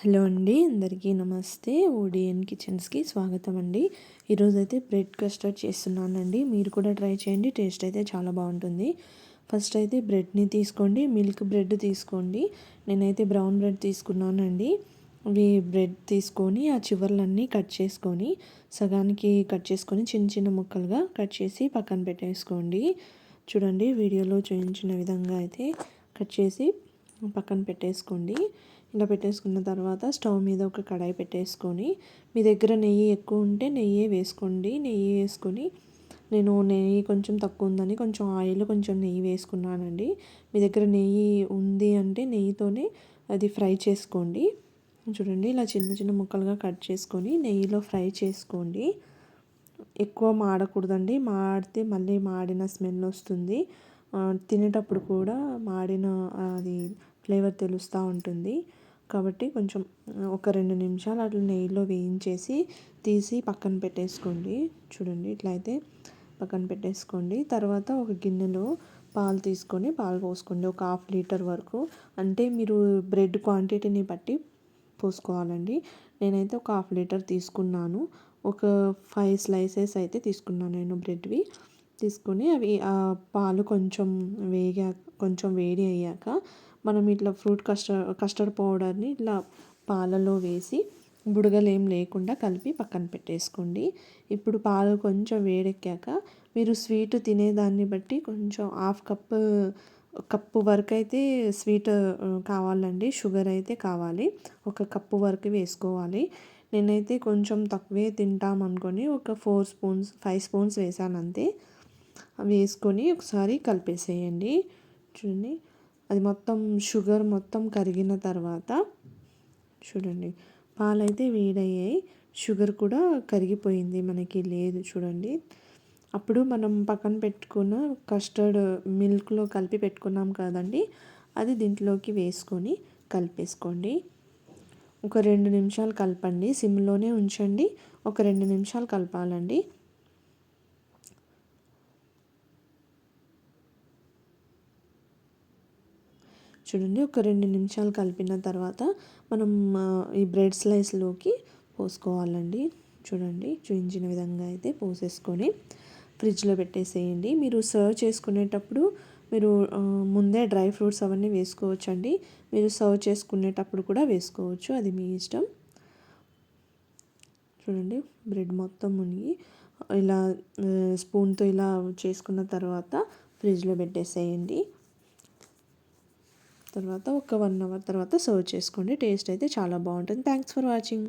Hello అండి, అందరికీ నమస్తే. ఓడియన్ కిచెన్స్కి స్వాగతం అండి. ఈరోజైతే బ్రెడ్ కస్టర్డ్ చేస్తున్నానండి. మీరు కూడా ట్రై చేయండి, టేస్ట్ అయితే చాలా బాగుంటుంది. ఫస్ట్ అయితే బ్రెడ్ని తీసుకోండి, మిల్క్ బ్రెడ్ తీసుకోండి. నేనైతే బ్రౌన్ బ్రెడ్ తీసుకున్నానండి. అవి బ్రెడ్ తీసుకొని ఆ చివర్లన్నీ కట్ చేసుకొని సగానికి కట్ చేసుకొని చిన్న చిన్న ముక్కలుగా కట్ చేసి పక్కన పెట్టేసుకోండి. చూడండి, వీడియోలో చూపించిన విధంగా అయితే కట్ చేసి పక్కన పెట్టేసుకోండి. ఇలా పెట్టేసుకున్న తర్వాత స్టవ్ మీద ఒక కడాయి పెట్టేసుకొని, మీ దగ్గర నెయ్యి ఎక్కువ ఉంటే నెయ్యి వేసుకోండి. నెయ్యి వేసుకొని, నేను నెయ్యి కొంచెం తక్కువ ఉందని కొంచెం ఆయిల్ కొంచెం నెయ్యి వేసుకున్నానండి. మీ దగ్గర నెయ్యి ఉంది అంటే నెయ్యితోనే అది ఫ్రై చేసుకోండి. చూడండి, ఇలా చిన్న చిన్న ముక్కలుగా కట్ చేసుకొని నెయ్యిలో ఫ్రై చేసుకోండి. ఎక్కువ మాడకూడదండి, మాడితే మళ్ళీ మాడిన స్మెల్ వస్తుంది. తినేటప్పుడు కూడా మాడిన అది ఫ్లేవర్ తెలుస్తూ ఉంటుంది. కాబట్టి కొంచెం ఒక 2 నిమిషాలు అట్లా నెయ్యిలో వేయించేసి తీసి పక్కన పెట్టేసుకోండి. చూడండి, ఇట్లా అయితే పక్కన పెట్టేసుకోండి. తర్వాత ఒక గిన్నెలో పాలు తీసుకొని పాలు పోసుకోండి, ఒక 1/2 లీటర్ వరకు. అంటే మీరు బ్రెడ్ క్వాంటిటీని బట్టి పోసుకోవాలండి. నేనైతే ఒక 1/2 లీటర్ తీసుకున్నాను. ఒక 5 స్లైసెస్ అయితే తీసుకున్నాను నేను బ్రెడ్వి. తీసుకొని అవి పాలు కొంచెం వేడి అయ్యాక మనం ఇట్లా ఫ్రూట్ కస్టర్డ్ పౌడర్ని ఇట్లా పాలలో వేసి బుడగలు ఏం లేకుండా కలిపి పక్కన పెట్టేసుకోండి. ఇప్పుడు పాలు కొంచెం వేడెక్కాక మీరు స్వీట్ తినేదాన్ని బట్టి కొంచెం 1/2 కప్పు వరకు అయితే స్వీట్ కావాలండి. షుగర్ అయితే కావాలి, 1 కప్పు వరకు వేసుకోవాలి. నేనైతే కొంచెం తక్కువే తింటాం అనుకొని ఒక 4 స్పూన్స్ 5 స్పూన్స్ వేసాను అంతే. వేసుకొని ఒకసారి కలిపేసేయండి. చూడండి, అది మొత్తం షుగర్ మొత్తం కరిగిన తర్వాత చూడండి, పాలైతే వేడయ్యాయి, షుగర్ కూడా కరిగిపోయింది, మనకి లేదు. చూడండి, అప్పుడు మనం పక్కన పెట్టుకున్న కస్టర్డ్ మిల్క్లో కలిపి పెట్టుకున్నాం కదండి, అది దీంట్లోకి వేసుకొని కలిపేసుకోండి. ఒక 2 నిమిషాలు కలపండి, సిమ్లోనే ఉంచండి. ఒక 2 నిమిషాలు కలపాలండి. చూడండి, ఒక 2 నిమిషాలు కలిపిన తర్వాత మనం ఈ బ్రెడ్ స్లైస్లోకి పోసుకోవాలండి. చూడండి, చూపించిన విధంగా అయితే పోసేసుకొని ఫ్రిడ్జ్లో పెట్టేసేయండి. మీరు సర్వ్ చేసుకునేటప్పుడు మీరు ముందే డ్రై ఫ్రూట్స్ అవన్నీ వేసుకోవచ్చండి. మీరు సర్వ్ చేసుకునేటప్పుడు కూడా వేసుకోవచ్చు, అది మీ ఇష్టం. చూడండి, బ్రెడ్ మొత్తం మునిగి ఇలా స్పూన్తో ఇలా చేసుకున్న తర్వాత ఫ్రిడ్జ్లో పెట్టేసేయండి. తర్వాత ఒక 1 అవర్ తర్వాత సర్వ్ చేసుకోండి. టేస్ట్ అయితే చాలా బాగుంటుంది. Thanks for watching.